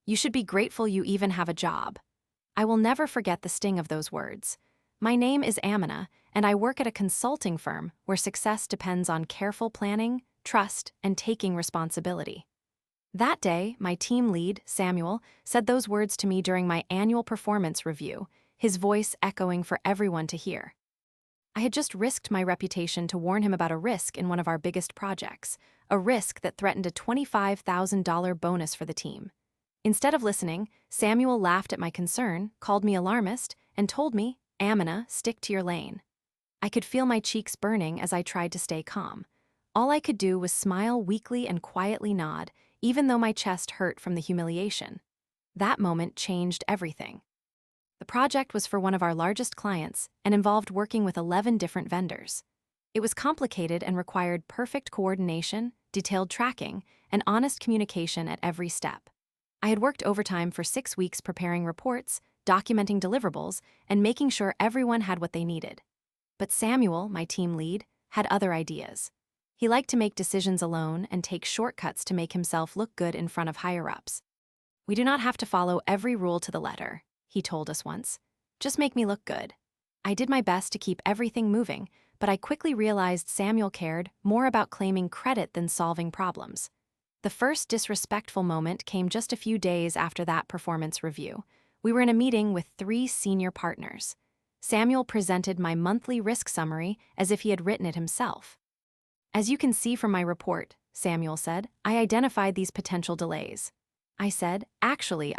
You should be grateful you even have a job. I will never forget the sting of those words. My name is Amina, and I work at a consulting firm where success depends on careful planning, trust, and taking responsibility. That day, my team lead, Samuel, said those words to me during my annual performance review, his voice echoing for everyone to hear. I had just risked my reputation to warn him about a risk in one of our biggest projects, a risk that threatened a $25,000 bonus for the team. Instead of listening, Samuel laughed at my concern, called me alarmist, and told me, "Amina, stick to your lane." I could feel my cheeks burning as I tried to stay calm. All I could do was smile weakly and quietly nod, even though my chest hurt from the humiliation. That moment changed everything. The project was for one of our largest clients and involved working with 11 different vendors. It was complicated and required perfect coordination, detailed tracking, and honest communication at every step. I had worked overtime for 6 weeks preparing reports, documenting deliverables, and making sure everyone had what they needed. But Samuel, my team lead, had other ideas. He liked to make decisions alone and take shortcuts to make himself look good in front of higher-ups. "We do not have to follow every rule to the letter," he told us once. "Just make me look good." I did my best to keep everything moving, but I quickly realized Samuel cared more about claiming credit than solving problems. The first disrespectful moment came just a few days after that performance review. We were in a meeting with 3 senior partners. Samuel presented my monthly risk summary as if he had written it himself. "As you can see from my report," Samuel said, "I identified these potential delays." I said, "Actually,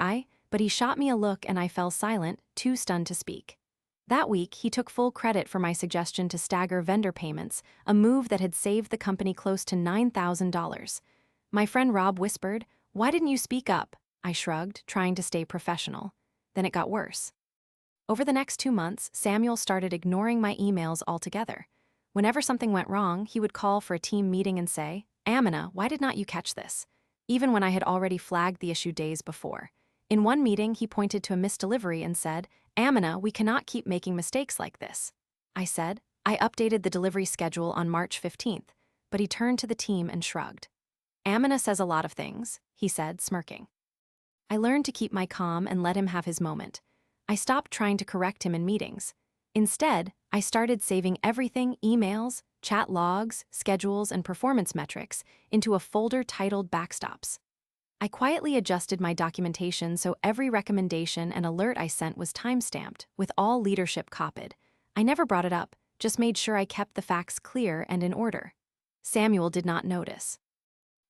but he shot me a look and I fell silent, too stunned to speak. That week, he took full credit for my suggestion to stagger vendor payments, a move that had saved the company close to $9,000. My friend Rob whispered, "Why didn't you speak up?" I shrugged, trying to stay professional. Then it got worse. Over the next 2 months, Samuel started ignoring my emails altogether. Whenever something went wrong, he would call for a team meeting and say, "Amina, why did not you catch this?" Even when I had already flagged the issue days before. In one meeting, he pointed to a missed delivery and said, "Amina, we cannot keep making mistakes like this." I said, "I updated the delivery schedule on March 15th, but he turned to the team and shrugged. "Amina says a lot of things," he said, smirking. I learned to keep my calm and let him have his moment. I stopped trying to correct him in meetings. Instead, I started saving everything, emails, chat logs, schedules, and performance metrics, into a folder titled Backstops. I quietly adjusted my documentation so every recommendation and alert I sent was timestamped, with all leadership copied. I never brought it up, just made sure I kept the facts clear and in order. Samuel did not notice.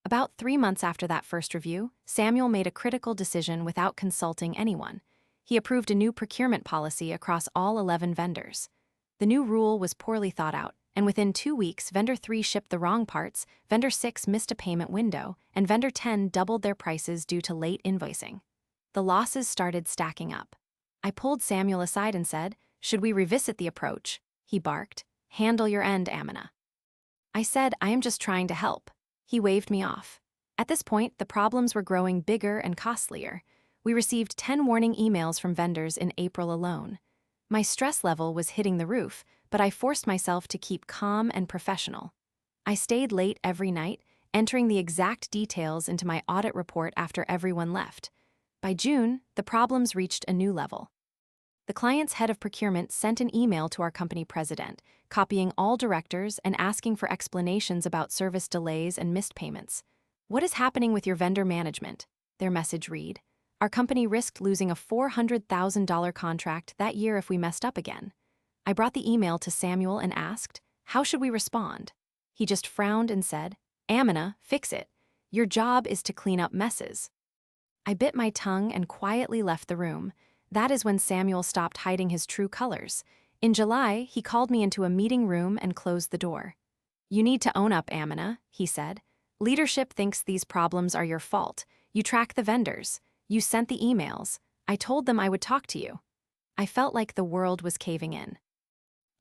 About 3 months after that first review, Samuel made a critical decision without consulting anyone. He approved a new procurement policy across all 11 vendors. The new rule was poorly thought out, and within 2 weeks, Vendor 3 shipped the wrong parts, Vendor 6 missed a payment window, and Vendor 10 doubled their prices due to late invoicing. The losses started stacking up. I pulled Samuel aside and said, "Should we revisit the approach?" He barked, "Handle your end, Amina." I said, "I am just trying to help." He waved me off. At this point, the problems were growing bigger and costlier. We received 10 warning emails from vendors in April alone. My stress level was hitting the roof, but I forced myself to keep calm and professional. I stayed late every night, entering the exact details into my audit report after everyone left. By June, the problems reached a new level. The client's head of procurement sent an email to our company president, copying all directors and asking for explanations about service delays and missed payments. "What is happening with your vendor management?" their message read. "Our company risked losing a $400,000 contract that year if we messed up again." I brought the email to Samuel and asked, "How should we respond?" He just frowned and said, "Amina, fix it. Your job is to clean up messes." I bit my tongue and quietly left the room. That is when Samuel stopped hiding his true colors. In July, he called me into a meeting room and closed the door. "You need to own up, Amina," he said. "Leadership thinks these problems are your fault. You track the vendors. You sent the emails. I told them I would talk to you." I felt like the world was caving in.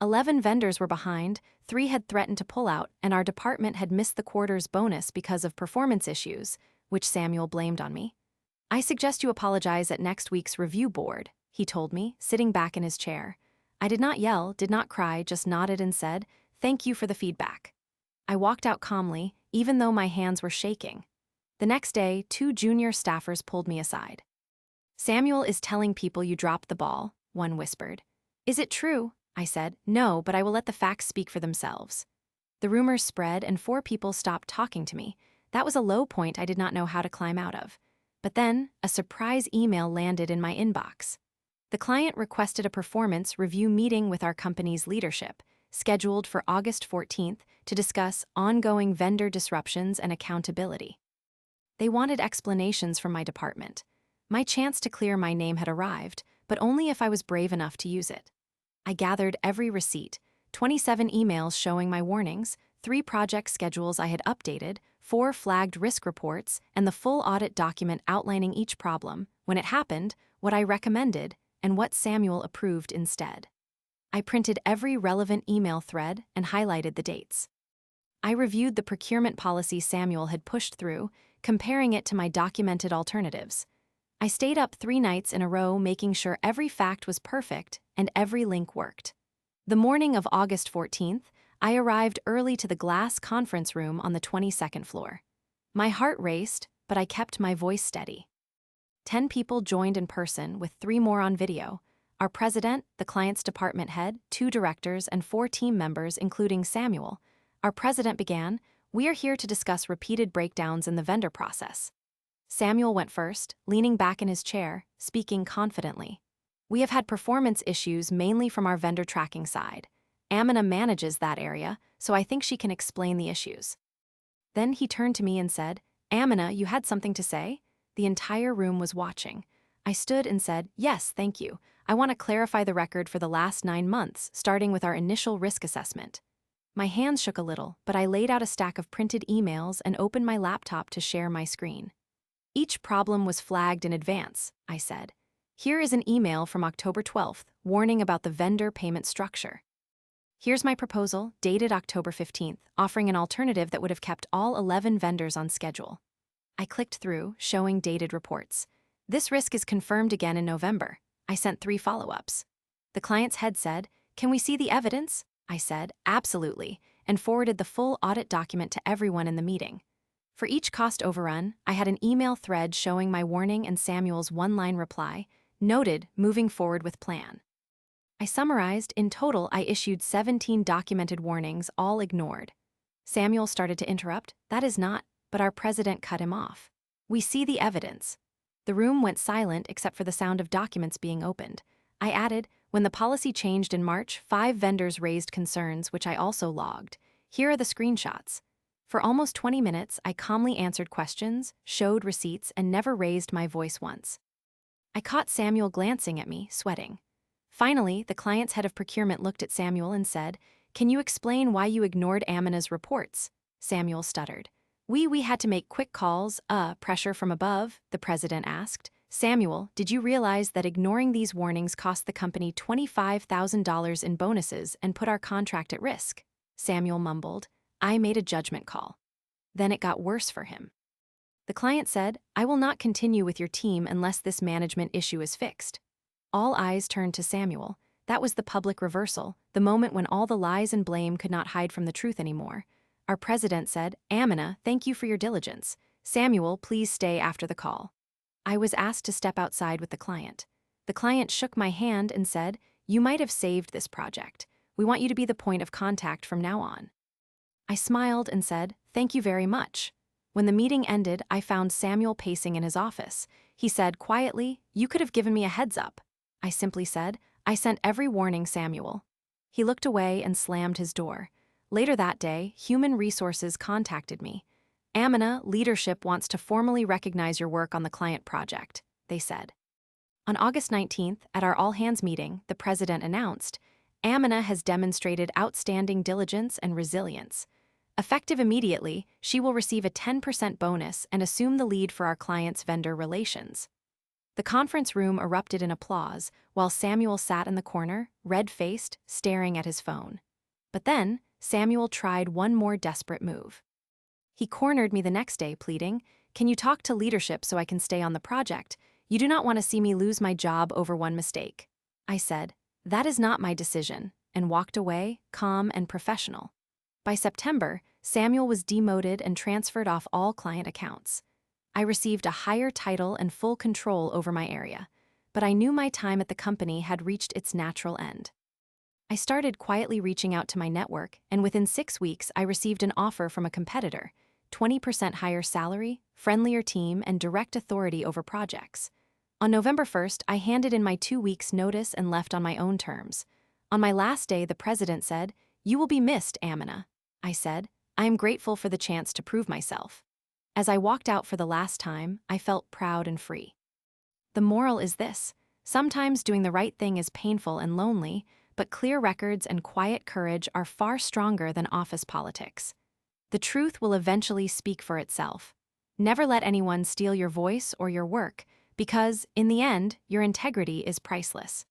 11 vendors were behind, 3 had threatened to pull out, and our department had missed the quarter's bonus because of performance issues, which Samuel blamed on me. "I suggest you apologize at next week's review board," he told me, sitting back in his chair. I did not yell, did not cry, just nodded and said, "Thank you for the feedback." I walked out calmly, even though my hands were shaking. The next day, 2 junior staffers pulled me aside. "Samuel is telling people you dropped the ball," one whispered. "Is it true?" I said. "No, but I will let the facts speak for themselves." The rumors spread and 4 people stopped talking to me. That was a low point I did not know how to climb out of. But then, a surprise email landed in my inbox. The client requested a performance review meeting with our company's leadership, scheduled for August 14th, to discuss ongoing vendor disruptions and accountability. They wanted explanations from my department. My chance to clear my name had arrived, but only if I was brave enough to use it. I gathered every receipt, 27 emails showing my warnings, 3 project schedules I had updated, 4 flagged risk reports, and the full audit document outlining each problem, when it happened, what I recommended, and what Samuel approved instead. I printed every relevant email thread and highlighted the dates. I reviewed the procurement policy Samuel had pushed through, comparing it to my documented alternatives. I stayed up 3 nights in a row making sure every fact was perfect and every link worked. The morning of August 14th, I arrived early to the glass conference room on the 22nd floor. My heart raced, but I kept my voice steady. 10 people joined in person with 3 more on video. Our president, the client's department head, 2 directors, and 4 team members, including Samuel. Our president began, "We are here to discuss repeated breakdowns in the vendor process." Samuel went first, leaning back in his chair, speaking confidently. "We have had performance issues mainly from our vendor tracking side. Amina manages that area, so I think she can explain the issues." Then he turned to me and said, "Amina, you had something to say?" The entire room was watching. I stood and said, "Yes, thank you. I want to clarify the record for the last 9 months, starting with our initial risk assessment." My hands shook a little, but I laid out a stack of printed emails and opened my laptop to share my screen. "Each problem was flagged in advance," I said. "Here is an email from October 12th, warning about the vendor payment structure. Here's my proposal, dated October 15th, offering an alternative that would have kept all 11 vendors on schedule." I clicked through, showing dated reports. "This risk is confirmed again in November." I sent 3 follow-ups. The client's head said, "Can we see the evidence?" I said, "Absolutely," and forwarded the full audit document to everyone in the meeting. For each cost overrun, I had an email thread showing my warning and Samuel's 1-line reply, "Noted, moving forward with plan." I summarized, in total I issued 17 documented warnings, all ignored. Samuel started to interrupt, "That is not," but our president cut him off. "We see the evidence." The room went silent except for the sound of documents being opened. I added, "When the policy changed in March, 5 vendors raised concerns, which I also logged. Here are the screenshots." For almost 20 minutes, I calmly answered questions, showed receipts, and never raised my voice once. I caught Samuel glancing at me, sweating. Finally, the client's head of procurement looked at Samuel and said, "Can you explain why you ignored Amina's reports?" Samuel stuttered. We had to make quick calls, pressure from above," the president asked. "Samuel, did you realize that ignoring these warnings cost the company $25,000 in bonuses and put our contract at risk?" Samuel mumbled. I made a judgment call. Then it got worse for him. The client said, "I will not continue with your team unless this management issue is fixed." All eyes turned to Samuel. That was the public reversal, the moment when all the lies and blame could not hide from the truth anymore. Our president said, "Amina, thank you for your diligence. Samuel, please stay after the call." I was asked to step outside with the client. The client shook my hand and said, "You might have saved this project. We want you to be the point of contact from now on." I smiled and said, "Thank you very much." When the meeting ended, I found Samuel pacing in his office. He said quietly, "You could have given me a heads up." I simply said, "I sent every warning, Samuel." He looked away and slammed his door. Later that day, Human Resources contacted me. "Amina, leadership wants to formally recognize your work on the client project," they said. On August 19th, at our all-hands meeting, the president announced, "Amina has demonstrated outstanding diligence and resilience. Effective immediately, she will receive a 10% bonus and assume the lead for our client's vendor relations." The conference room erupted in applause, while Samuel sat in the corner, red-faced, staring at his phone. But then, Samuel tried one more desperate move. He cornered me the next day, pleading, "Can you talk to leadership so I can stay on the project? You do not want to see me lose my job over one mistake." I said, "That is not my decision," and walked away, calm and professional. By September, Samuel was demoted and transferred off all client accounts. I received a higher title and full control over my area, but I knew my time at the company had reached its natural end. I started quietly reaching out to my network, and within 6 weeks, I received an offer from a competitor: 20% higher salary, friendlier team, and direct authority over projects. On November 1st, I handed in my 2 weeks' notice and left on my own terms. On my last day, the president said, "You will be missed, Amina." I said, "I am grateful for the chance to prove myself." As I walked out for the last time, I felt proud and free. The moral is this: sometimes doing the right thing is painful and lonely, but clear records and quiet courage are far stronger than office politics. The truth will eventually speak for itself. Never let anyone steal your voice or your work, because, in the end, your integrity is priceless.